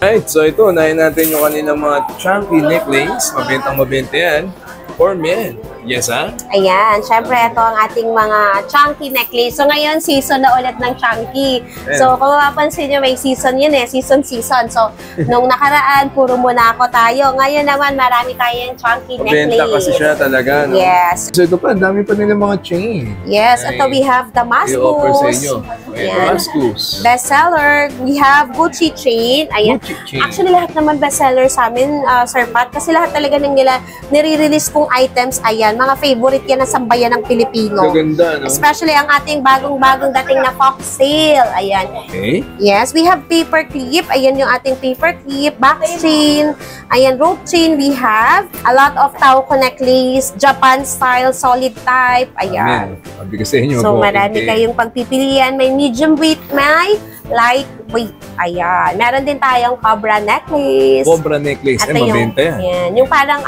Right, so ito, unahin natin yung kanilang mga chunky necklace. Mabentang mabenta yan. For men. Yes, ha? Ayan, syempre ito ang ating mga chunky necklace. So ngayon, season na ulit ng chunky. So kung mapapansin nyo, may season yun eh. Season. So nung nakaraan, puro Monaco tayo. Ngayon naman, marami tayong chunky necklace. Mabenta kasi siya talaga, no? Yes. So ito pa, dami pa nila mga chain. Yes, ito we have Damascus. I-offer sa inyo. Damascus. Bestseller. We have Gucci chain. Ayan. Gucci chain. Actually, lahat naman bestseller sa amin, Sir Pat. Kasi lahat talaga ng nila nire-release kong items, ayan, mga favorite yan ng sambayan ng Pilipino. Gaganda, no? Especially ang ating bagong-bagong dating na fox sale. Ayan. Okay. Yes, we have paper clip. Ayan yung ating paper clip, box chain. Ayan, rope chain. We have a lot of Tauco necklace, Japan style, solid type. Ayan. Mabigas sa inyo. So, marami kayong pagpipilian. May medium weight, may light weight. Ayan. Meron din tayong cobra necklace. Cobra necklace. At Ay, mabenta yan. Ayan. Yung parang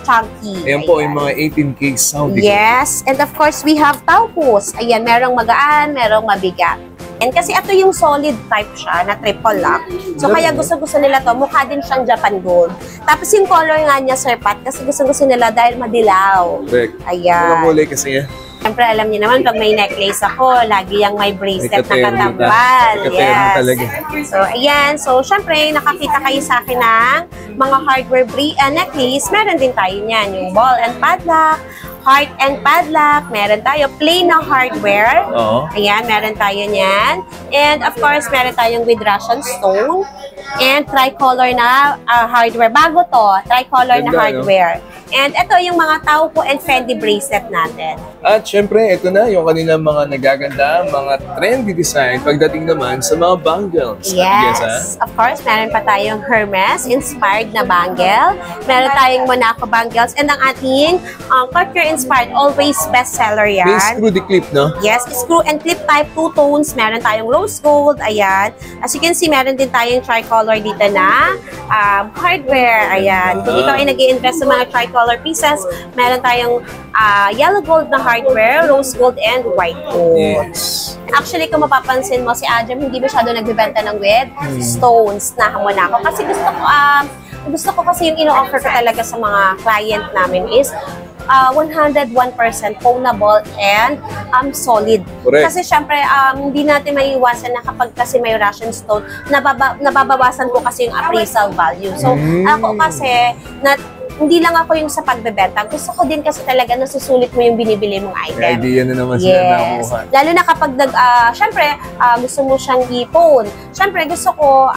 chunky. Ayan po, yung mga 18K Saudi. Yes. And of course, we have Taucos. Ayan, merong magaan, merong mabigat. And kasi ito yung solid type siya na triple lock. So kaya gusto-gusto nila to. Mukha din siyang Japan gold. Tapos yung color nga niya, Sir Pat, kasi gusto-gusto nila dahil madilaw. Correct. Ayan. Ano kulay kasi yan? Siyempre, alam niyo naman, pag may necklace ako, lagi yung may bracelet na katambal. Yes. Talaga. So, ayan. So, siyempre, nakakita kayo sa akin ng mga hardware necklace. Meron din tayo niyan. Yung ball and padlock, heart and padlock. Meron tayo plain na hardware. Ayan, meron tayo niyan. And, of course, meron tayong with Russian stone. And tricolor na hardware. Bago to, tricolor na hardware. And ito yung mga Tauco and Fendi bracelet natin. At syempre, ito na yung kanilang mga nagaganda, mga trendy design pagdating naman sa mga bangles. Yes, of course, meron pa tayong Hermes-inspired na bangle. Meron tayong Monaco bangles. And ang ating couture-inspired, always bestseller yan. May screw the clip, no? Yes, screw and clip type, 2 tones. Meron tayong rose gold, ayan. As you can see, meron din tayong tricolor dito na hardware, ayan. Kung ikaw ay nag-i-invest sa mga tricolor pieces, meron tayong yellow gold na hardware, rose gold, and white gold. Yes. Actually, kung mapapansin mo, si Adam hindi masyado nagbibenta ng with stones na Monaco. Kasi gusto ko kasi yung ino-offer ko talaga sa mga client namin is 101% pawnable and solid. Correct. Kasi syempre, hindi natin maiiwasan na kapag kasi may Russian stone, nababawasan ko kasi yung appraisal value. So, ako kasi, hindi lang ako yung sa pagbebenta. Gusto ko din kasi talaga nasusulit mo yung binibili mong item. Idea na naman sila nakuha. Lalo na kapag syempre, gusto mo siyang ipon. Syempre, gusto ko,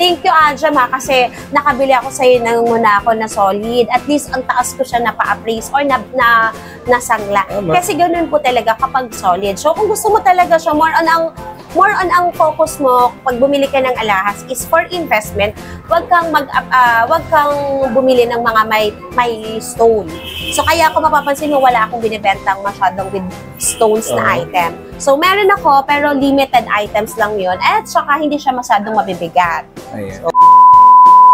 thank you, Ajam, kasi nakabili ako sa'yo ng Monaco na solid. At least, ang taas ko siya na-pa-appraise or nasangla. Kasi ganun po talaga kapag solid. So, kung gusto mo talaga siya, more on ang focus mo pag bumili ka ng alahas is for investment. Wag kang bumili ng mga may stone. So kaya kung mapapansin mo, wala akong binibentang masyadong with stones na item. So meron ako pero limited items lang 'yon. At saka hindi siya masyadong mabibigat. Ayan.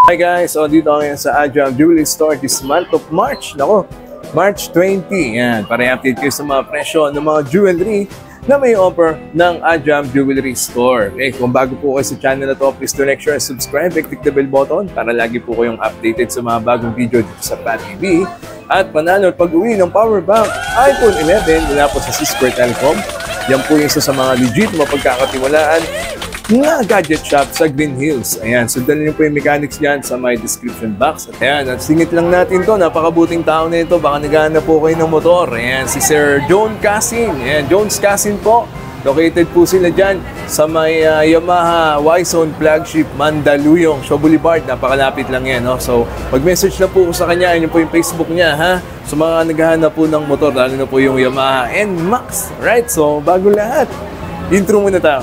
Hi guys, so dito ngayon sa Ajam Jewelry Store this month of March. Nako, March 20. Yan, para i-update kayo sa mga presyo ng mga jewelry na may offer ng Ajam Jewelry Store. Okay, kung bago po kayo sa channel na to, please do like, share, subscribe, and click the bell button para lagi po kayong updated sa mga bagong video dito sa Pat TV. At panalo at pag-uwi ng power bank iPhone 11 mula po sa Square Telecom. Yan po yung isa sa mga legit mapagkakatiwalaan na gadget shop sa Green Hills. Ayan, sundan niyo po yung mechanics niyan sa my description box. At ayan, at singit lang natin to, napakabuting tao na ito, baka naghahanap po kayo ng motor. Ayan, si Sir John Casin. Ayan, Jones Casin po. Located po sila dyan sa may Yamaha Y-Zone Flagship Mandaluyong Shaw Boulevard. Napakalapit lang yan, no? So, mag-message na po sa kanya. Yun po yung Facebook niya, ha? So, mga naghahanap po ng motor, lalo na po yung Yamaha NMAX. Right? So, bago lahat, intro muna tayo.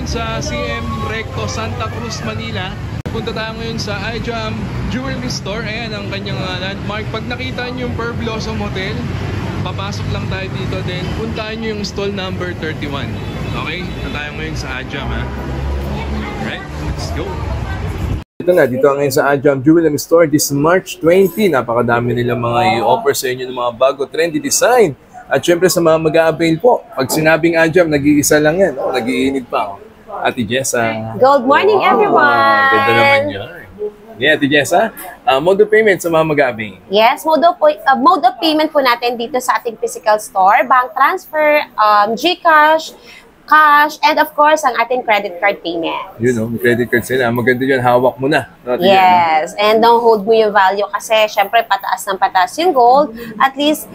Sa CM Recto Santa Cruz, Manila. Punta tayo ngayon sa Ajam Jewelry Store. Ayan ang kanyang landmark. Pag nakita nyo yung Pearl Blossom Hotel, papasok lang tayo dito din. Puntahan nyo yung stall number 31. Okay? Ito tayo ngayon sa Ajam, ha? Alright, let's go. Ito na, dito ngayon sa Ajam Jewelry Store this March 20. Napakadami nilang mga i-offer sa inyo ng mga bago trendy design. At syempre sa mga mag-a-avail po, pag sinabing Ajam, nag-iisa lang yan. Oh, nag-iinit pa. Oh. Ate Jessa. Good morning, everyone! Ganda naman yun. Yeah, Ate Jessa. Mode of payment sa mga mag-a-avail. Yes, mode of payment po natin dito sa ating physical store, bank transfer, GCash, cash, and of course, ang ating credit card payment. You know, may credit card sila. Maganda yun, hawak mo na. Yes, and don't hold mo yung value kasi syempre pataas ng pataas yung gold. At least,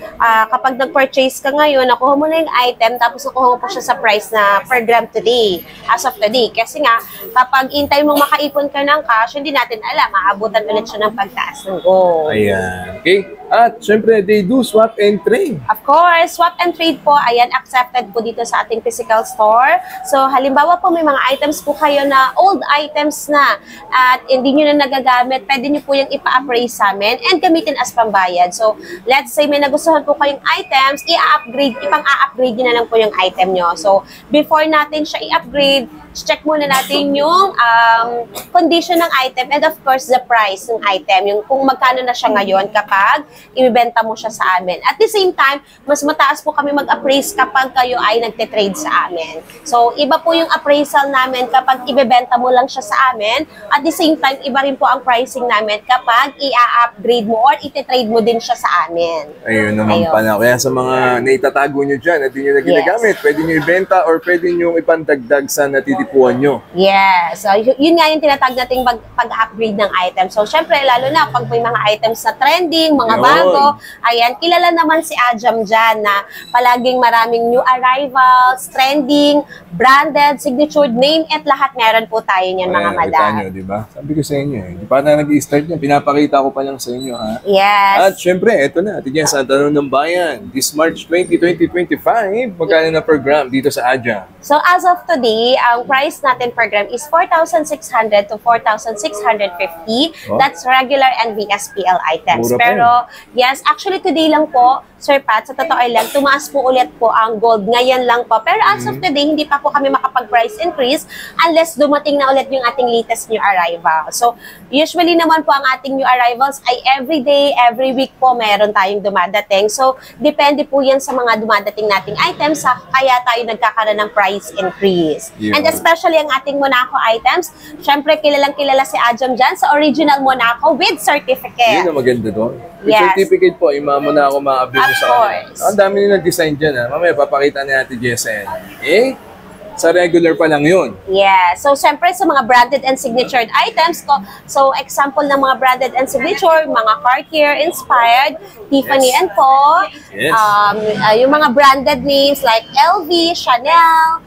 kapag nag-purchase ka ngayon, nakuha mo na yung item, tapos nakuha mo pa siya sa price na per gram today, as of today. Kasi nga, kapag intay mong makaipon ka ng cash, hindi natin alam, maabutan ulit siya ng pagtaas ng gold. Ayan. Okay? At syempre, they do swap and trade. Of course, swap and trade po, ayan, accepted po dito sa ating physical store. So, halimbawa po may mga items po kayo na old items na at hindi nyo na nagagamit, pwede nyo po yung ipa-appraise sa amin and gamitin as pambayad. So, let's say may nagustuhan po kayong items, ipang-a-upgrade nyo na lang po yung item nyo. So, before natin siya i-upgrade, check muna natin yung condition ng item and of course the price ng item, yung kung magkano na siya ngayon kapag ibibenta mo siya sa amin. At the same time, mas mataas po kami mag-appraise kapag kayo ay nagte-trade sa amin. So, iba po yung appraisal namin kapag ibebenta mo lang siya sa amin. At the same time, iba rin po ang pricing namin kapag i-upgrade mo or iti-trade mo din siya sa amin. Ayun naman pala. Kaya sa mga naitatago nyo dyan at hindi nyo na ginagamit, pwede nyo ibenta or pwede nyo ipandagdag sa natitipuan nyo. Yes. So, yun nga yung tinatag nating pag-upgrade ng item. So, syempre, lalo na pag may mga items na trending, mga bago, ayan, kilala naman si Ajam dyan na palaging maraming new arrivals, trending, branded, signature, name it, lahat meron po tayo niyan, mga madam. Nyo, diba? Sabi ko sa inyo, di pa na nag-i-start yan, pinapakita ko pa lang sa inyo, ha? Yes. At syempre, eto na, Ate Jess, ang tanong ng bayan, this March 20, 2025, magkano na per gram dito sa Ajam? So, as of today, ang price natin per gram is 4,600 to 4,650. Oh. That's regular and VSPL items. Mura pa Pero, yes, actually today lang po, Sir Pat, sa totoo lang, tumaas po ulit po ang gold. Ngayon lang po. Pero as of today, hindi pa po kami makapag-price increase unless dumating na ulit yung ating latest new arrival. So, usually naman po ang ating new arrivals ay every day, every week po meron tayong dumadating. So, depende po yan sa mga dumadating nating items, kaya tayo nagkakaroon ng price increase. Yeah. And especially ang ating Monaco items, syempre kilalang kilala si Ajam dyan sa original Monaco with certificate. Yun ang maganda doon. With Yes. certificate po, imamo na ako ma-update Of sa kanila. course. Ang dami nila design dyan, ha? Mamaya, papakita na natin Jessa. Eh, sa regular pa lang yun. Yeah. So, syempre sa mga branded and signatured items ko, so example ng mga branded and signature, mga Cartier inspired, Tiffany & Co. Yes. Yung mga branded names like LV, Chanel,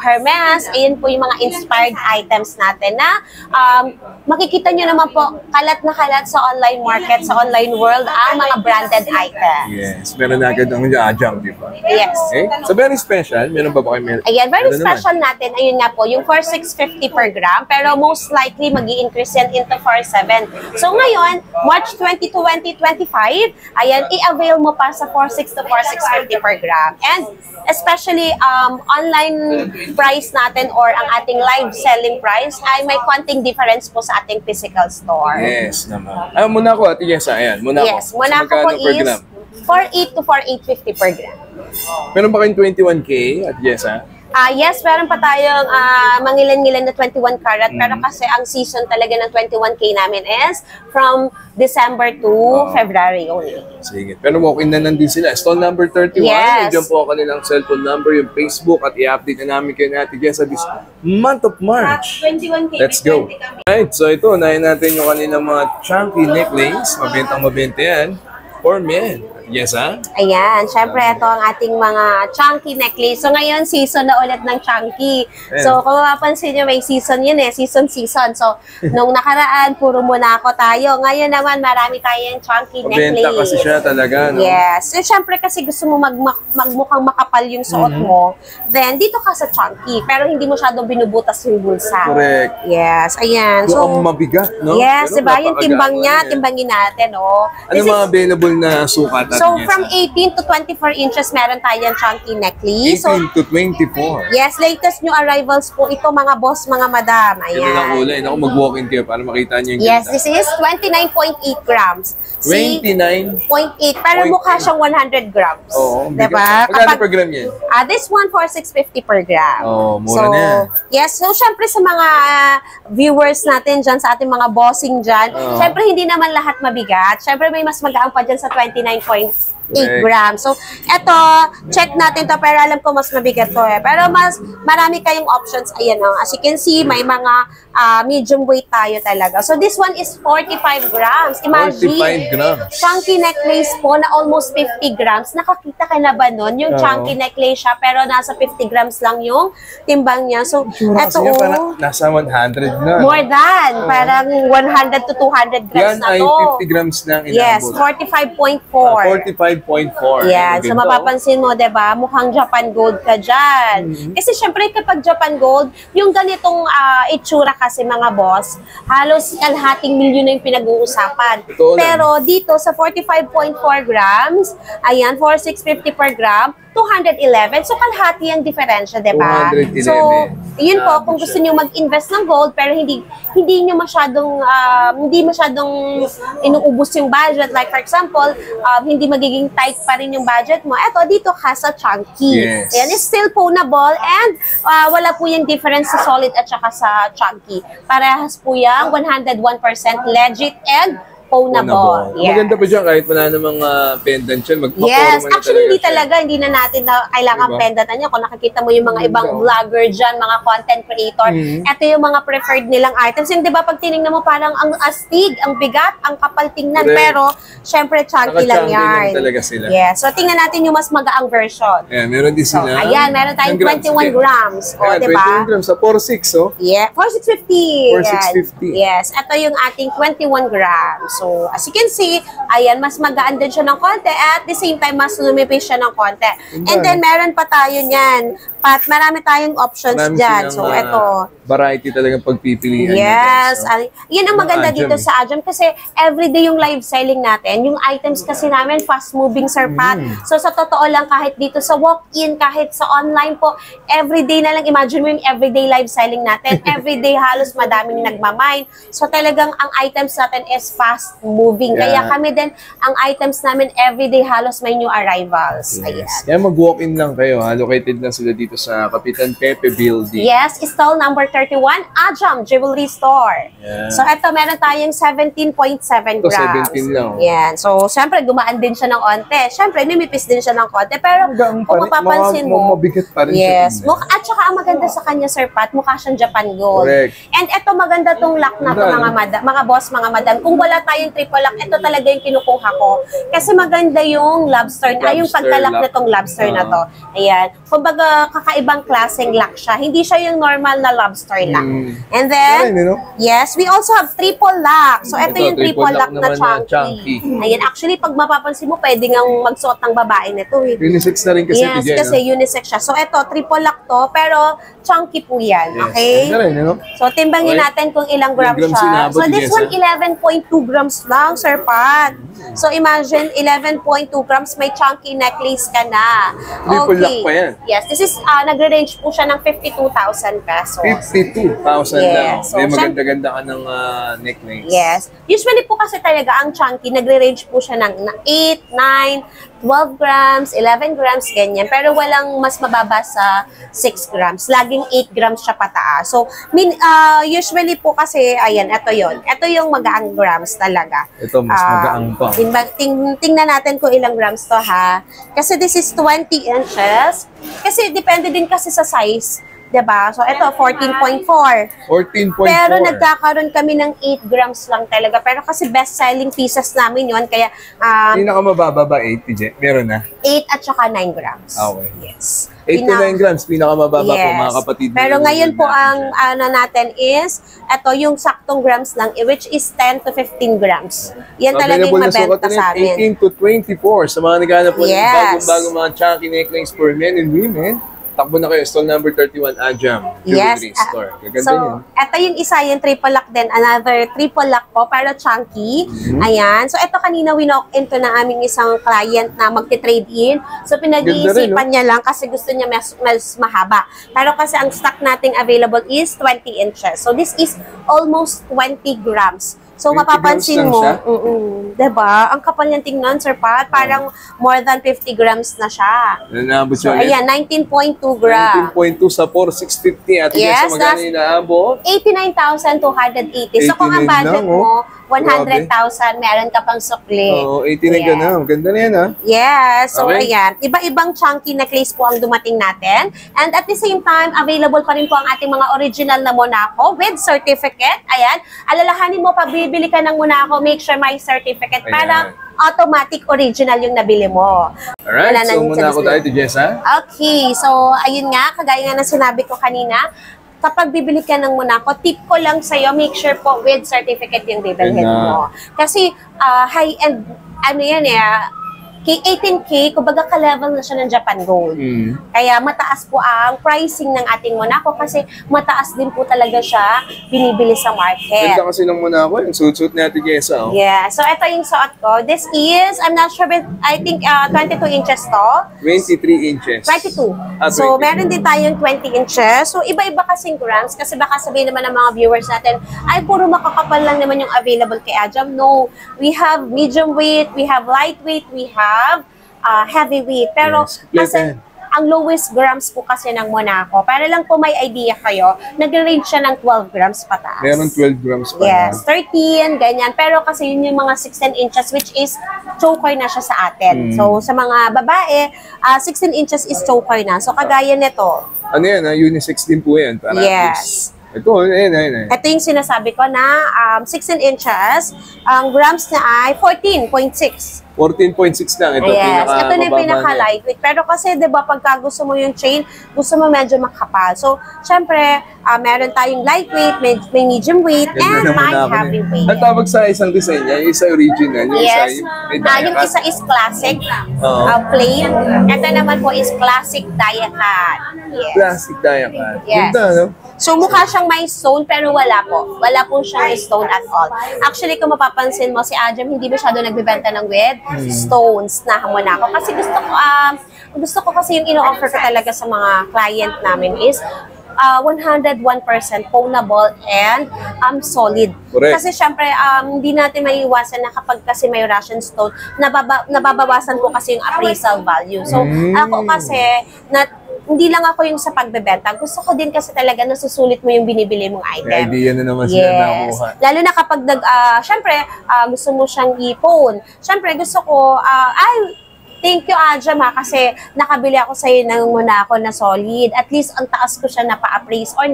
Hermes, ayun po yung mga inspired items natin na makikita nyo naman po kalat na kalat sa online market, sa online world, ang mga branded items. Yes. Meron na agad ang Ajam, di ba? Yes. Okay? So, very special. Meron ba kayo meron? Ayan, very Ano special natin, ayun nga po, yung 4,650 per gram, pero most likely mag-i-increase yan into 4,700. So ngayon, March 20 to 2025, ayan, i-avail mo pa sa 4,600 to 4,650 per gram. And especially, online price natin or ang ating live selling price ay may konting difference po sa ating physical store. Yes naman. Muna ko, Ate Jessa, ayan. Muna Yes, ko. Monaco So, po magkano per is gram? 4,800 to 4,850 per gram. Meron ba kayong 21K, Ate Jessa? Yes, meron pa tayong mangilan-ngilan na 21 karat, pero kasi ang season talaga ng 21K namin is from December to February only. Sige. Pero walk-in na nandun sila. Stall number 31. Yes. Diyan po ang kanilang cellphone number, yung Facebook, at i-update na namin kayo natin sa this month of March. 21K. Let's go. Alright, so ito, unahin natin yung kanilang mga chunky necklace. Mabentang-mabenta yan. For men. Yes, ha? Ayan, syempre ito ang ating mga chunky necklace. So ngayon, season na ulit ng chunky. So kung mapapansin nyo, may season yun eh, season. So nung nakaraan, puro Monaco tayo. Ngayon naman, marami tayong chunky necklace. Mabenta kasi siya talaga, no? Yes. So syempre kasi gusto mo magmukhang makapal yung suot mo, then dito ka sa chunky. Pero hindi mo masyadong binubutas yung bulsa. Correct. Yes, ayan. So, So, ang mabigat, no? yes, Pero diba? Yung timbang niya, napakagaan yan. timbangin natin, oh. Ano mga available na sukat natin? So, Yes, from 18 to 24 inches, meron tayong chunky necklace. 18 So, to 24. yes, latest new arrivals po ito, mga boss, mga madam. Ganun ang Ayan. kulay. Naku, mag-walk-in kayo para makita niyo yung Yes, ganda. this is 29.8 grams. See, 29. 0.8, pero mukha siyang 100 grams. Oo. Diba? Magkano per gram yan? This one for 650 per gram. Oh, mura so, na. Yes, so syempre sa mga viewers natin dyan, sa ating mga bossing dyan, Oo. syempre hindi naman lahat mabigat. Syempre may mas magaang pa dyan sa 29.8 Correct. grams. So, eto, check natin to, pero alam ko mas mabigat to eh. Pero mas marami kayong options. Ayan o. As you can see, may mga medium weight tayo talaga. So, this one is 45 grams. Imagine, 45 grams. chunky necklace po na almost 50 grams. Nakakita ka na ba nun? Yung Oo. chunky necklace siya, pero nasa 50 grams lang yung timbang niya. So, eto Kasi yan, parang oh, nasa 100 na. more than. Parang 100 to 200 grams Yan na ay to. 50 grams na ang Yes, inabot. 45.4. 45.4. Yan. Ang So, ganda, mapapansin mo, diba? Mukhang Japan Gold ka dyan. Mm-hmm. Kasi, syempre, kapag Japan Gold, yung ganitong itsura kasi, mga boss, halos kalahating milyon na yung pinag-uusapan. Totoo lang. Pero, dito, sa 45.4 grams, ayan, for 650 per gram, 211. So, kalahati ang diferensya, diba? 211. So, yun po, Grabe kung siya. gusto niyo mag-invest ng gold, pero hindi niyo masyadong, inuubos yung budget. Like, for example, hindi magiging tight pa rin yung budget mo. Eto, dito ka sa chunky. Yes. Ayan, it's still pawnable and wala po yung difference sa solid at saka sa chunky. Parehas po yung 101% legit and pawnable. Yeah. Maganda pa dyan kahit wala namang pendant yan. Yes, Magpaporma na actually hindi siya. talaga, hindi na natin na kailangan Diba? pendatan niya. Kung nakikita mo yung mga ibang Ganda. vlogger dyan, mga content creator, Mhm. ito yung mga preferred nilang items. Yung di ba pag tinignan mo parang ang astig, ang bigat, ang kapal tingnan, Correct. pero syempre chunky lang Naka-chunky yan. lang talaga sila. Yes, so tingnan natin yung mas magaang version. Ayan, meron din So, sila. ayan, meron tayong Ng grams. 21 grams. O, Ayan, di ba? 21 grams sa 4.6, oh. Yeah, 4,650. 4,650. Yan. Yes, ito yung ating 21 grams. So, as you can see, ayan, mas magaan din siya ng konti at the same time, mas lumipis siya ng konti. And then, meron pa tayo niyan. Pat, marami tayong options Marami dyan. silang, So, ito. variety talagang pagpipilian. Yes. nila, so. Yan ang Mga maganda Ajam. dito sa Ajam kasi everyday yung live selling natin. Yung items kasi namin fast-moving, Sir Pat. So sa totoo lang, kahit dito sa walk-in, kahit sa online po, everyday na lang. Imagine mo yung everyday live selling natin. Everyday halos madaming nagmamine. So talagang ang items natin is fast-moving. Kaya Yeah. kami din, ang items namin everyday halos may new arrivals. Ayan. Kaya mag-walk-in lang kayo. Located lang sila dito sa Kapitan Pepe Building. Yes, stall number 31, Ajam Jewelry Store. Yeah. So, ito, meron tayong 17.7 Ito, grams. 17 lang. Yan. So, syempre, gumaan din siya ng onte. Syempre, nimipis din siya ng konti. Pero, Hanggang kung pa rin, mapapansin mo, mabigat pa rin yes. siya. At saka, ang maganda sa kanya, Sir Pat, mukha siyang Japan Gold. Correct. And ito, maganda tong lock na to, Ganda, mga boss, mga madam. Kung wala tayong triple lock, ito talaga yung kinukuha ko. Kasi maganda yung lobster, yung Lobster pagka-lock lock. na tong lobster na to. Ayan. Kumbaga, kakaibang klaseng lock siya. Hindi siya yung normal na lobster lock. And then, Ayun, no? yes, we also have triple lock. So, ito yung triple lock na naman na chunky. Ayan, actually, pag mapapansin mo, pwede nga magsuot ng babae nito. Unisex na rin kasi Yes, ito dyan, kasi unisex siya. So, ito, triple lock to, pero chunky po yan. Yes. Okay? Ganda rin, no? So, timbangin Okay. natin kung ilang grams grams siya. inabot, So, this Jessa? one, 11.2 grams lang, Sir Pat. So, imagine, 11.2 grams, may chunky necklace ka na. Triple lock pa yan. Yes, this is, nagre-range po siya ng 52,000 pesos. 52,000 lang. Yes. So, May maganda-ganda ka ng necklace. Yes. Usually po kasi talaga ang chunky, nagre-range po siya ng 8, 9, 12 grams, 11 grams, ganyan. Pero walang mas mababa sa 6 grams. Laging 8 grams siya pataas. So, usually po kasi, ayan, ito yon. Ito yung magaang grams talaga. Ito, mas magaang pa. Tingnan natin kung ilang grams to, ha? Kasi this is 20 inches. Kasi depende din kasi sa size. 'Di ba? So, ito, 14.4. 14.4. Pero nagkakaroon kami ng 8 grams lang talaga. Pero kasi best-selling pieces namin yon. Kaya, Pinakamababa ba 80, Jen? Meron na? 8 at saka 9 grams. Okay. Yes. 8 to 9 grams, pinakamababa po Yes. mga kapatid. Pero ngayon po ang natin is, ito yung saktong grams lang, which is 10 to 15 grams. Yan talaga yung mabenta sa amin. 18 to 24 sa mga naghanap po ng Yes. bagong-bagong mga chunky necklace for men and women. takbo na kayo. Stall number 31, Ajam Jewelry Store. Gaganda so, yun. Ito yung isa, yung triple lock din. Another triple lock po, pero chunky. Ayan. So, ito kanina winok into na aming isang client na magti-trade in. So, pinag-iisipan niya lang kasi gusto niya mas mahaba. Pero kasi ang stock nating available is 20 inches. So, this is almost 20 grams. So, mapapansin mo, diba? Ang kapal niyang tingnan, Sir Pat. Parang more than 50 grams na siya. So, ayan, 19.2 grams. 19.2 sa 4,650. At yes, so magkano yung naabot? 89,280. So, kung ang budget mo, 100,000, meron ka pang sukli. Oo, 89 ka na. Ganda na yan, ha? Yes. So, ayan. Iba-ibang chunky necklace po ang dumating natin. And at the same time, available pa rin po ang ating mga original na Monaco with certificate. Ayan. Alalahanin mo, pag bibili ka ng Monaco, make sure may certificate. Para automatic original yung nabili mo. Alright. So, Monaco tayo to Jessa. Okay. So, ayun nga. Kagaya nga na sinabi ko kanina, kapag bibili ka ng Monaco, tip ko lang sa'yo, make sure po with certificate yung bibilhin mo. Kasi high-end, ano yan K18K, kumbaga ka-level na siya ng Japan Gold. Kaya mataas po ang pricing ng ating Monaco kasi mataas din po talaga siya binibili sa market. Ganda kasi ng Monaco, yung suit-suit natin Jessa. Yeah, so ito yung suot ko. This is, I'm not sure, but I think 22 inches to. 23 inches. 22. So, 22. meron din tayong 20 inches. So, iba-iba kasing grams kasi baka sabihin naman ng mga viewers natin, ay, puro makakapal lang naman yung available kay Ajam. No, we have medium weight, we have lightweight, we have heavyweight. Pero kasi ang lowest grams po kasi ng Monaco, para lang po may idea kayo, nag-range siya ng 12 grams pataas. Meron 12 grams pa. Yes, 13, ganyan. Pero kasi yun yung mga 16 inches, which is choker na siya sa atin. So, sa mga babae, 16 inches is choker na. So, kagaya nito. Ano yan, unisex din po yan. Para yes. Ito, ayun. Ito yung sinasabi ko na 16 inches, ang grams niya ay 14.6. 14.6 lang. Ito, yes, ito na yung pinaka-lightweight. Pero kasi, di ba, pagka gusto mo yung chain, gusto mo medyo makapal. So, syempre, meron tayong lightweight, may medium weight, and may heavyweight. Ang tawag sa isang design niya, yung isa original, yung yes. isa Yung isa is classic, plain. Ito naman po is classic die-cut. Yes. Classic die-cut. Yes. Ganda, no? So, mukha siyang may stone, pero wala po. Wala po siyang stone at all. Actually, kung mapapansin mo, si Ajam, hindi masyado nagbibenta ng with stones na Monaco. Kasi gusto ko kasi yung ino-offer ko talaga sa mga client namin is 101% pawnable and solid. Correct. Kasi syempre, hindi natin maiiwasan na kapag kasi may Russian stone, nababawasan po kasi yung appraisal value. So, ako kasi, hindi lang ako yung sa pagbebenta. Gusto ko din kasi talaga nasusulit mo yung binibili mong item. May idea na naman sila nakuha. Lalo na kapag syempre, gusto mo siyang ipon. Syempre, gusto ko, thank you, Ajam, kasi nakabili ako sa'yo ng Monaco na solid. At least, ang taas ko siya na-appraise or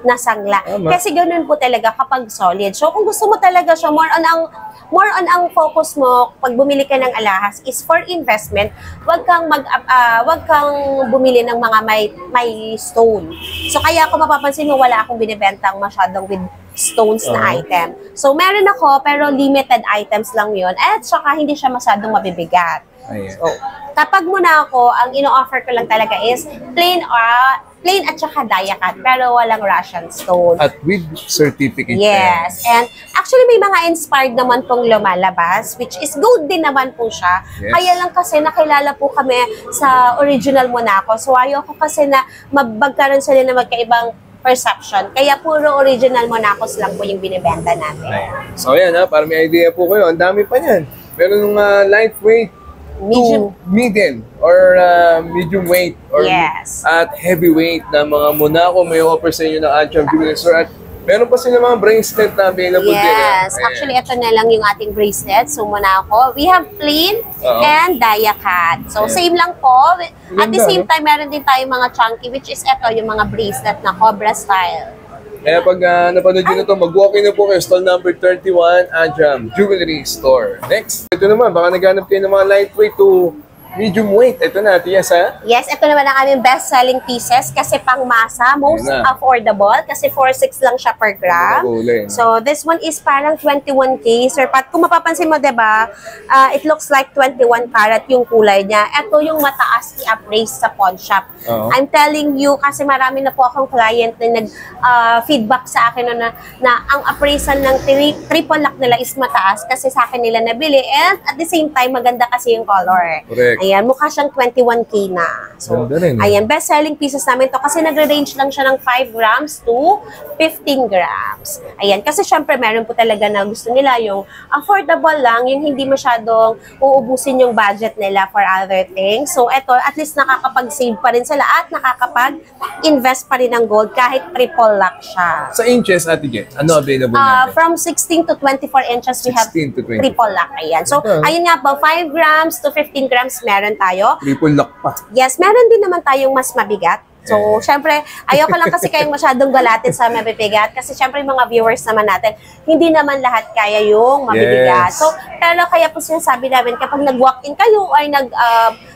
nasangla. Kasi ganun po talaga kapag solid. So, kung gusto mo talaga siya, more on ang focus mo pag bumili ka ng alahas is for investment. Wag kang bumili ng mga may stone. So, kaya kung mapapansin mo, wala akong binibentang masyadong with stones na item. So, meron ako, pero limited items lang yun. At saka, hindi siya masyadong mabibigat. So, kapag Monaco, ang ino-offer ko lang talaga is plain at saka die-cut, pero walang Russian stone. At with certificate. Yes. And actually, may mga inspired naman pong lumalabas, which is gold din naman po siya. Yes. Kaya lang kasi nakilala po kami sa original Monaco. So, ayoko kasi na magkaroon sila na magkaibang perception. Kaya puro original Monacos lang po yung binibenta natin. Ayan. So, ayan para may idea po kayo. Ang dami pa yan. Meron ng lightweight, medium, middle, or medium weight, or at heavyweight na mga Monaco may offer sa inyo ng Ajam Jewelry Store. At meron pa sila mga bracelet na available din. Yes, actually ito na lang yung ating bracelet. So Monaco, we have plain and die-cut. So same lang po. At the same time, meron din tayong mga chunky, which is ito yung mga bracelet na Cobra style. Kaya pag napanood nyo na ito, mag-walk-in na po kayo, stall number 31, Ajam Jewelry Store. Next, ito naman, baka naghanap kayo ng mga lightweight to medium weight. Ito na, Tia, sa Yes, ito naman ang aming best-selling pieces kasi pang masa, most Ayan na. affordable kasi 4.6 lang siya per gram. Kulay, no? So, this one is parang 21K, Sir Pat. Kung mapapansin mo, diba, it looks like 21 karat yung kulay niya. Ito yung mataas i-appraise sa pawn shop. Oo. I'm telling you, kasi marami na po akong client na nag-feedback sa akin na ang appraisal ng triple lock nila is mataas kasi sa akin nila nabili. And at the same time, maganda kasi yung color. Correct. Ayan, mukha siyang 21K na. So, Ganda rin, ayan, best-selling pieces namin to kasi nagre-range lang siya ng 5 grams to 15 grams. Ayan, kasi syempre meron po talaga na gusto nila yung affordable lang, yung hindi masyadong uubusin yung budget nila for other things. So, eto, at least nakakapag-save pa rin sila at nakakapag-invest pa rin ng gold kahit triple lock siya. sa inches, Ate Jen, ano available natin? From 16 to 24 inches, we have 16 to 24. triple lock. Ayan. So, Okay. ayun nga po, 5 grams to 15 grams meron tayo. Triple lock pa. Yes, meron din naman tayong mas mabigat. So, Eh. syempre, ayoko lang kasi kayong masyadong galatin sa mabibigat kasi syempre yung mga viewers naman natin, hindi naman lahat kaya yung mabibigat. Yes. So, pero kaya po sinasabi namin, kapag nag-walk-in kayo or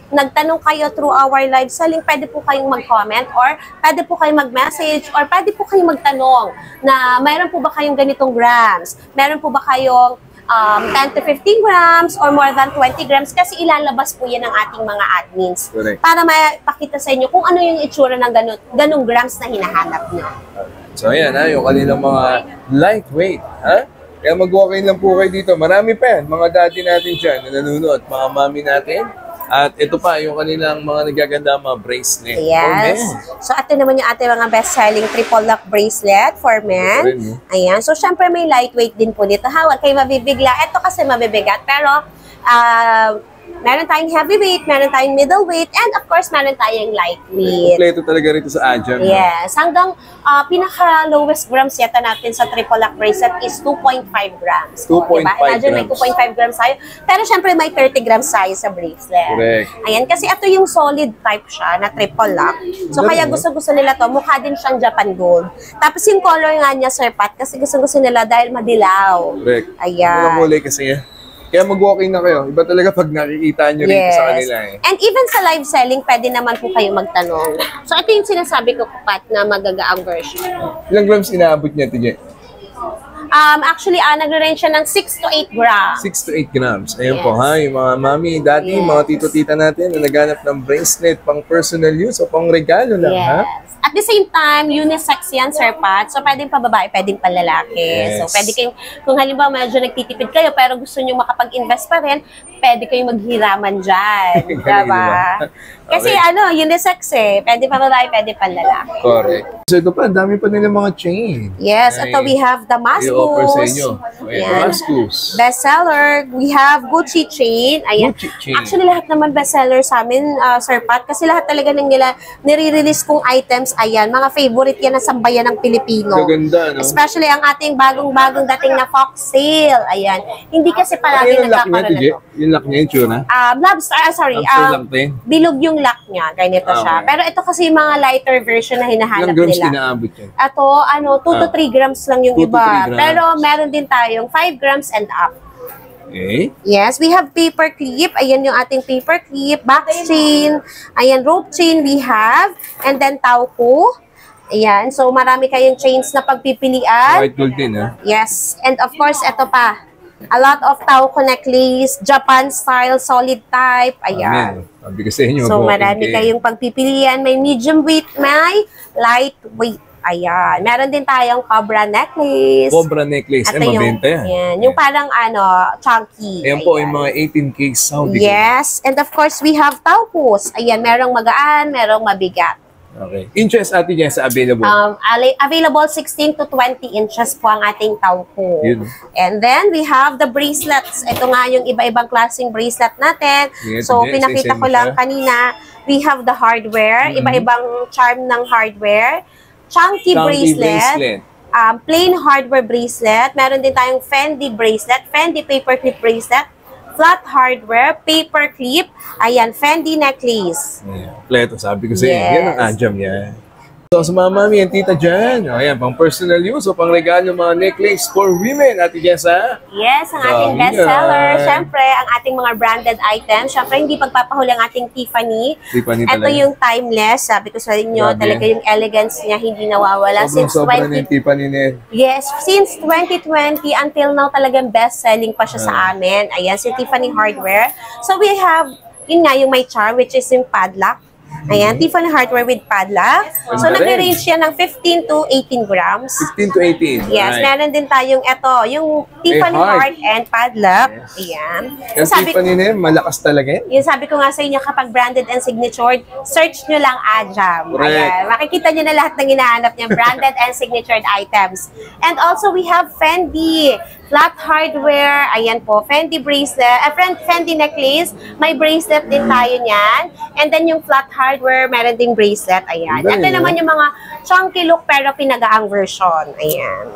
nagtanong kayo through our live selling, pwede po kayong mag-comment or pwede po kayong mag-message or pwede po kayong magtanong na mayroon po ba kayong ganitong grams? Meron po ba kayong 10 to 15 grams or more than 20 grams kasi ilalabas po yan ng ating mga admins. Correct. Para mapakita sa inyo kung ano yung itsura ng ganong grams na hinahanap nyo. So, ayan, ha, yung kanilang mga lightweight, ha? Kaya mag-walk-in lang po kayo dito. Marami pa yan, mga daddy natin dyan na nanonood, mga mami natin. At ito pa, yung kanilang mga nagaganda mga bracelet. Yes. So, ito naman yung ating mga best-selling triple lock bracelet for men. Ito rin, no? Ayan. So, syempre may lightweight din po dito. Huwag kayo mabibigla. Ito kasi mabibigat. Pero, meron tayong heavyweight, meron tayong middleweight, and of course, meron tayong lightweight. Kompleto talaga rito sa Ajam. Yes. Hanggang pinaka-lowest grams yata natin sa triple lock bracelet is 2.5 grams. 2.5 Imagine may grams. 2.5 grams tayo. Pero syempre may 30 grams tayo sa bracelet. Correct. Ayan, kasi ito yung solid type siya na triple lock. So kaya gusto-gusto nila to. Mukha din siyang Japan gold. Tapos yung color nga niya, Sir Pat, kasi gusto-gusto nila dahil madilaw. Correct. Ayan. Mga kulay kasi yan. Kaya mag-walk-in na kayo. Iba talaga pag nakikita nyo rito sa kanila eh. And even sa live selling, pwede naman po kayo magtanong. So ito yung sinasabi ko, Pat, na magagaang version. Ilang grams inaabot niya, Tige? Actually, nagre-range siya ng 6 to 8 grams. 6 to 8 grams. Ayun Yes. po ha, yung mga mami, daddy, Yes. mga tito-tita natin na naghanap ng bracelet pang personal use o pang regalo lang ha. Yes. At the same time, unisex yan, Sir Pat. So, pwedeng pa babae, pwedeng pa lalaki. Yes. So, pwede kayong, kung halimbawa medyo nagtitipid kayo, pero gusto nyo makapag-invest pa rin, pwede kayong maghiraman dyan. Galing, diba? diba? Kasi Okay. unisex eh. Pwede pa babae, pwede pa lalaki. Correct. So ito pa, ang dami pa nila mga chain. Yes, Ay, ito we have the i-offer sa Mascus. inyo. Ayan, Yan. Mascus. Bestseller. We have Gucci chain. Ayan. Gucci chain. Actually, lahat naman bestseller sa amin, Sir Pat. Kasi lahat talaga ng nila nire-release kong items, ayan, mga favorite yan na sambayan ng Pilipino. Kaganda, no? Especially ang ating bagong-bagong dating na Fox Sale. Ayan. Hindi kasi palagi Ano yung lock niya, nagkakaroon Tige? nito. Yung lock niya, yung tsura? Lobster, sorry. Lobster lang din. Bilog yung lock niya. Ganito siya. Okay. Pero ito kasi yung mga lighter version na hinahanap Ilang grams nila. inaabot yan? Ato, 2 to 3 grams lang yung 2 to 3 iba. grams. Pero meron din tayong 5 grams and up. Okay. Yes, we have paper clip. Ayan yung ating paper clip. Back chain. Ayan, rope chain we have. And then tauko. Ayan, so marami kayong chains na pagpipilian. White gold din, ha? Yes, and of course, ito pa. A lot of tauko necklace, Japan style, solid type. Ayan. Sabi ko sa inyo, So, walking marami kayo. kayong pagpipilian. May medium weight, may light weight. Ayan. Meron din tayong cobra necklace. Cobra necklace. Ito Ay, mabenta yan. Yan. Yung parang chunky. Ayan po, yung mga 18K Saudi. Yes. And of course, we have taupos. Ayan, merong magaan, merong mabigat. Okay. Inches atin yan sa available. Available 16 to 20 inches po ang ating taupo. Yun. And then, we have the bracelets. Ito nga yung iba-ibang klaseng bracelet natin. Yes, So, yes, pinakita yes, ko yes, lang yes. kanina. We have the hardware. Iba-ibang charm ng hardware. Chunky bracelet. Plain hardware bracelet. Meron din tayong Fendi bracelet. Fendi paperclip bracelet. Flat hardware, paper clip, ayan, Fendi necklace. Ayan. Kompleto, sabi ko sa inyo. Yes. Yan ang Ajam yan. So, sa mga mami and tita dyan, ayan, pang personal use o pang regalo mga necklace for women. Ate Jessa? Yes, ang ating Dami bestseller. yan. Siyempre, ang ating mga branded items. Siyempre, hindi pagpapahuli ang ating Tiffany. Tiffany Ito talaga. yung timeless. Sabi ko sa inyo, Grabe. talaga yung elegance niya hindi nawawala. Sobra na yung Tiffany na yun. Yes, since 2020 until now talagang best-selling pa siya sa amin. Ayan, si Tiffany Hardware. So, we have, yun nga, yung may charm, which is yung padlock. Ayan, Tiffany Hardware with padlock. So, Ganda rin. nag-range siya ng 15 to 18 grams. 15 to 18. Yes, Right. meron din tayong ito, yung Tiffany heart. Heart and Padlock. Yes. Ayan. Yung So, sabi, Tiffany na yun, malakas talaga yun. yung sabi ko nga sa inyo, kapag branded and signatured, search nyo lang Ajam. Correct. Ayan. Makikita nyo na lahat ng hinahanap niya, branded and signatured items. And also, we have Fendi. Flat hardware, ayan po, Fendi bracelet, Fendi necklace, may bracelet din tayo niyan. And then yung flat hardware, meron ding bracelet, ayan. Ganda Ito yun, naman yung mga chunky look pero pinagaang version, ayan.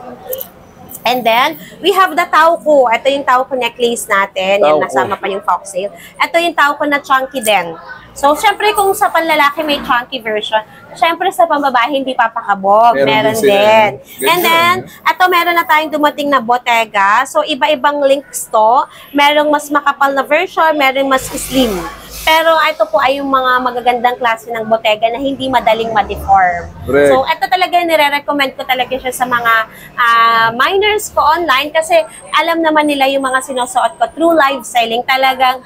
And then, we have the Tauco. Ito yung Tauco necklace natin. Yan, Tauco. nasama pa yung foxtail. Ito yung Tauco na chunky din. So, syempre kung sa panlalaki may chunky version, syempre sa pambabae hindi papakabog. Meron Meron din sila. din. Ganda. And then, ito meron na tayong dumating na Bottega. So, iba-ibang links to. Merong mas makapal na version, merong mas slim. Pero ito po ay yung mga magagandang klase ng Bottega na hindi madaling ma-deform. Correct. So, ito talaga nire-recommend ko talaga siya sa mga miners ko online kasi alam naman nila yung mga sinusuot ko through live selling. Talagang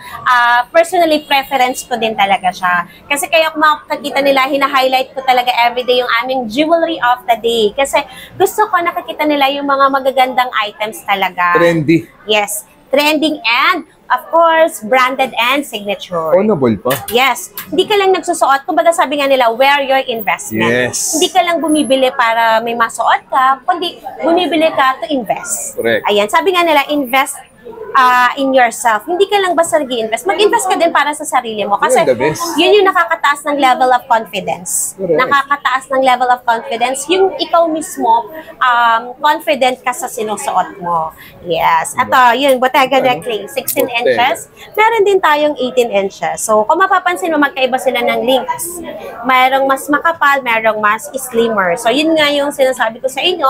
personally preference ko din talaga siya. Kasi kaya kung makakita nila, hina-highlight ko talaga everyday yung aming jewelry of the day. Kasi gusto ko nakakita nila yung mga magagandang items talaga. Trendy. Yes. Trending and, of course, branded and signature. Honorable pa. Yes. Hindi ka lang nagsusuot. Kumbaga sabi nga nila, wear your investment. Yes. Hindi ka lang bumibili para may masuot ka, kundi bumibili ka to invest. Correct. Ayan. Sabi nga nila, invest in yourself. Hindi ka lang basta nag-i-invest. Mag-invest ka din para sa sarili mo. Kasi Yun, the best. yun yung nakakataas ng level of confidence. Correct. Nakakataas ng level of confidence. Yung ikaw mismo, confident ka sa sinusuot mo. Yes. Ito, yun, Bottega necklace, 16 Bottega. inches. Meron din tayong 18 inches. So, kung mapapansin mo, magkaiba sila ng links. Mayroong mas makapal, mayroong mas slimmer. So, yun nga yung sinasabi ko sa inyo,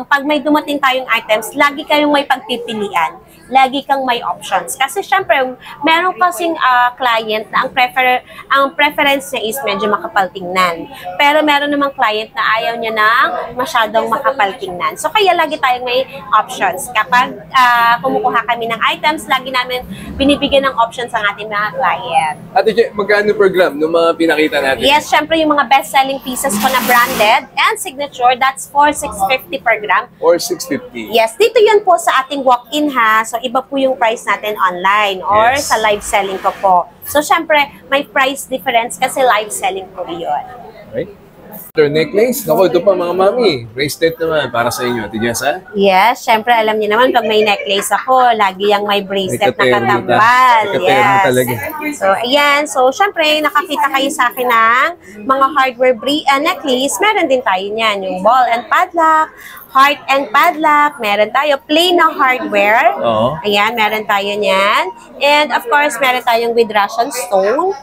pag may dumating tayong items, lagi kayong may pagpipilian. Lagi kang may options. Kasi syempre, meron kasing client na ang preference niya is medyo makapal tingnan. Pero meron namang client na ayaw niya ng masyadong makapal tingnan. So kaya lagi tayong may options. Kapag kumukuha kami ng items, lagi namin binibigyan ng options ang ating mga client. Ate Je, magkano per gram ng mga pinakita natin? Yes, syempre yung mga best-selling pieces ko na branded and signature, that's for 650 per gram. Or 650? Yes, dito yan po sa ating walk-in ha. So, iba po yung price natin online or Yes. sa live selling ko po. So, syempre, may price difference kasi live selling ko yun. Right? After necklace, naku, ito pa mga mami. Bracelet naman para sa inyo, Ate Jessa. Yes, syempre, alam niyo naman, pag may necklace ako, lagi yung may bracelet na May katerno katambal. May katerno talaga. So, ayan. So, syempre, nakakita kayo sa akin ng mga hardware necklace. Meron din tayo niyan. Yung ball and padlock, heart and padlock. Meron tayo plain na hardware. Oo. Ayan, meron tayo niyan. And, of course, meron tayong with Russian stone.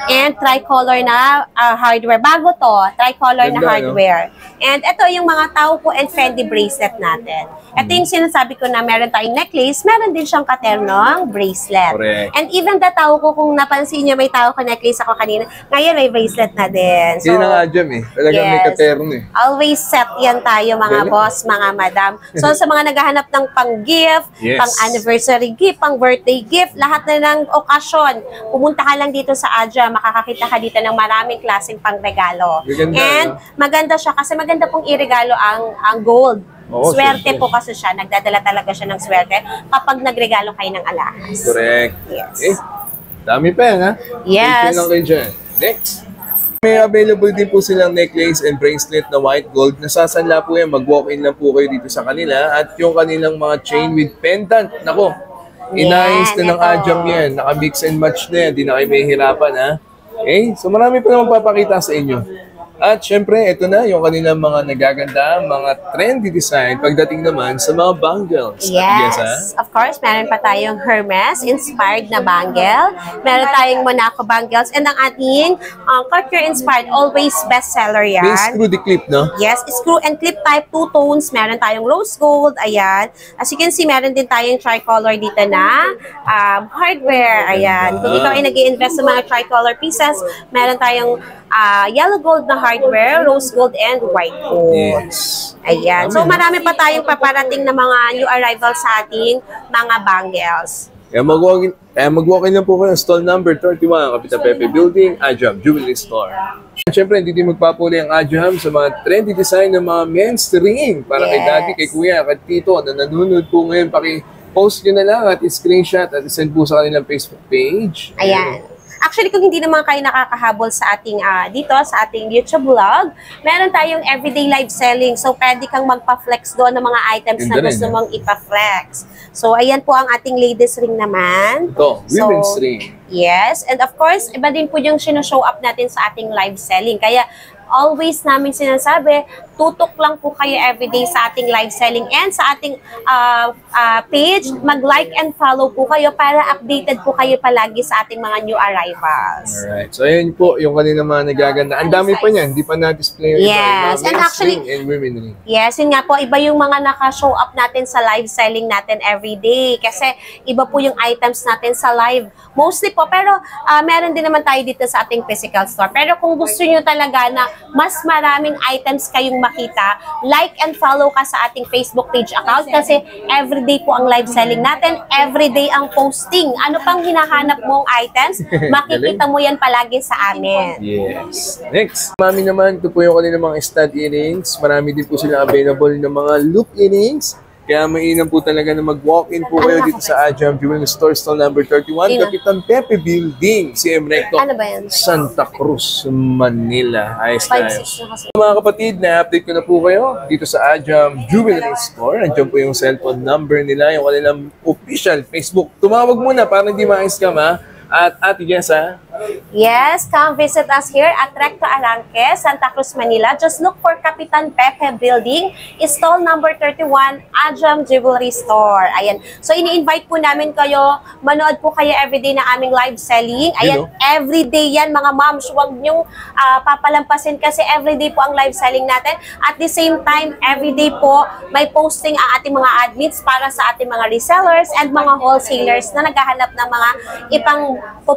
And tricolor na hardware. Bago to, tricolor na Ganda, no? hardware. And ito yung mga Tauco and Fendi bracelet natin. Ito yung sinasabi ko na meron tayong necklace, meron din siyang katernong bracelet. Correct. And even the Tauco, kung napansin niyo may Tauco necklace ako kanina, ngayon may bracelet na din. So, Yun na nga, Jam eh. Talagang may yes. katerno eh. Always set yan tayo mga Galing. boss, mga madam. So sa mga naghahanap ng pang-gift, Yes. pang-anniversary gift, pang-birthday gift, lahat na ng okasyon, pumunta ka lang dito sa Adja, makakakita ka dito ng maraming klaseng pang-regalo. Maganda, And no? maganda siya kasi maganda pong i-regalo ang gold. Oo, Swerte syempre. po kasi siya, nagdadala talaga siya ng swerte kapag nagregalo kayo ng alahas. Correct. Yes. Eh, dami pa yan, ha? Yes. Thank you lang kayo dyan. Next. May available din po silang necklace and bracelet na white gold. Nasasanla po yan. Mag-walk-in lang po kayo dito sa kanila. At yung kanilang mga chain with pendant. Nako, inayos na ng ito. Ajam yan. Naka-mix and match na yan. Di na kayo may hirapan, ha? Okay? So marami pa naman papakita sa inyo. At syempre, ito na yung kanilang mga nagaganda, mga trendy design pagdating naman sa mga bangles. Yes, of course, meron pa tayong Hermes-inspired na bangle. Meron tayong Monaco bangles. And ang ating couture-inspired, always bestseller yan. May screw the clip, no? Yes, screw and clip type, 2 tones. Meron tayong rose gold, ayan. As you can see, meron din tayong tricolor dito na hardware, ayan. Kung ikaw ay nag-i-invest sa mga tricolor pieces, meron tayong yellow gold na hardware, rose gold, and white gold. Yes. Ayan. So, marami pa tayong paparating na mga new arrivals sa ating mga bangles. Kaya mag-walk-in lang po kayo ng stall number 31, Kapitan Pepe Building, Ajam Jewelry Store. At syempre, hindi din magpapuli ang Ajam sa mga trendy design ng mga men's ring. Para kay daddy, kay kuya, kay tito, na nanonood po ngayon, paki-post nyo na lang at i-screenshot at send po sa kanilang Facebook page. Ayan. Actually, kung hindi naman kayo nakakahabol sa ating dito, sa ating YouTube vlog, meron tayong everyday live selling. So, pwede kang magpa-flex doon ng mga items na gusto mong ipa-flex. So, ayan po ang ating ladies ring naman. Ito, women's ring. Yes. And of course, iba din po yung show up natin sa ating live selling. Kaya, always namin sinasabi, tutok lang po kayo everyday sa ating live selling and sa ating page. Mag-like and follow po kayo para updated po kayo palagi sa ating mga new arrivals. Alright. So, ayan po yung kanina mga nagaganda. Ang dami pa niyan. Hindi pa na-display yung yes. iba. And actually, and women ring. Yes, yun nga po. Iba yung mga naka-show up natin sa live selling natin everyday. Kasi iba po yung items natin sa live. Mostly po. Pero meron din naman tayo dito sa ating physical store. Pero kung gusto nyo talaga na mas maraming items kayong makita, like and follow ka sa ating Facebook page account kasi everyday po ang live selling natin, everyday ang posting. Ano pang hinahanap mong items, makikita mo yan palagi sa amin. Yes. Next. Mami naman, ito po yung kanila mga stud earrings. Marami din po sila available ng mga loop earrings. Kaya mainam po talaga na mag-walk-in po kayo dito sa Ajam Jewelry Store, stall number 31, Kapitan Pepe Building, CM Recto, ano ba yan? Santa Cruz, Manila. Ayos na ayos. 5-6 na kasi. Mga kapatid, na-update ko na po kayo dito sa Ajam Jewelry Store. Andiyan po yung cellphone number nila, yung kanilang official Facebook. Tumawag muna para hindi ma-scam, ha? At Ate Jessa, yes, come visit us here at Recto Aranque, Santa Cruz, Manila. Just look for Kapitan Pepe Building, stall number 31, Ajam Jewelry Store. Ayan. So, ini-invite po namin kayo. Manood po kayo everyday na aming live selling. Ayan, everyday yan mga moms. Huwag niyong papalampasin kasi everyday po ang live selling natin. At the same time, everyday po may posting ang ating mga admins para sa ating mga resellers and mga wholesalers na naghahanap ng mga ipang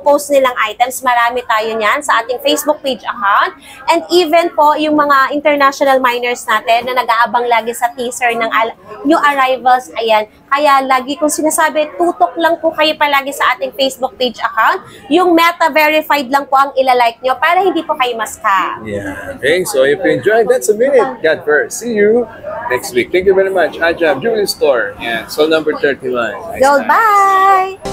post nilang items. Marami tayo niyan sa ating Facebook page account. And even po yung mga international miners natin na nag-aabang lagi sa teaser ng new arrivals. Ayan. Kaya lagi kong sinasabi, tutok lang po kayo palagi sa ating Facebook page account. Yung Meta verified lang po ang ilalike nyo para hindi po kayo ma-scam. yeah. Okay, so if you enjoyed, that's a minute. God first. See you next week. Thank you very much. Ajam Jewelry Store. Yeah, stall number 31. Nice. Goodbye!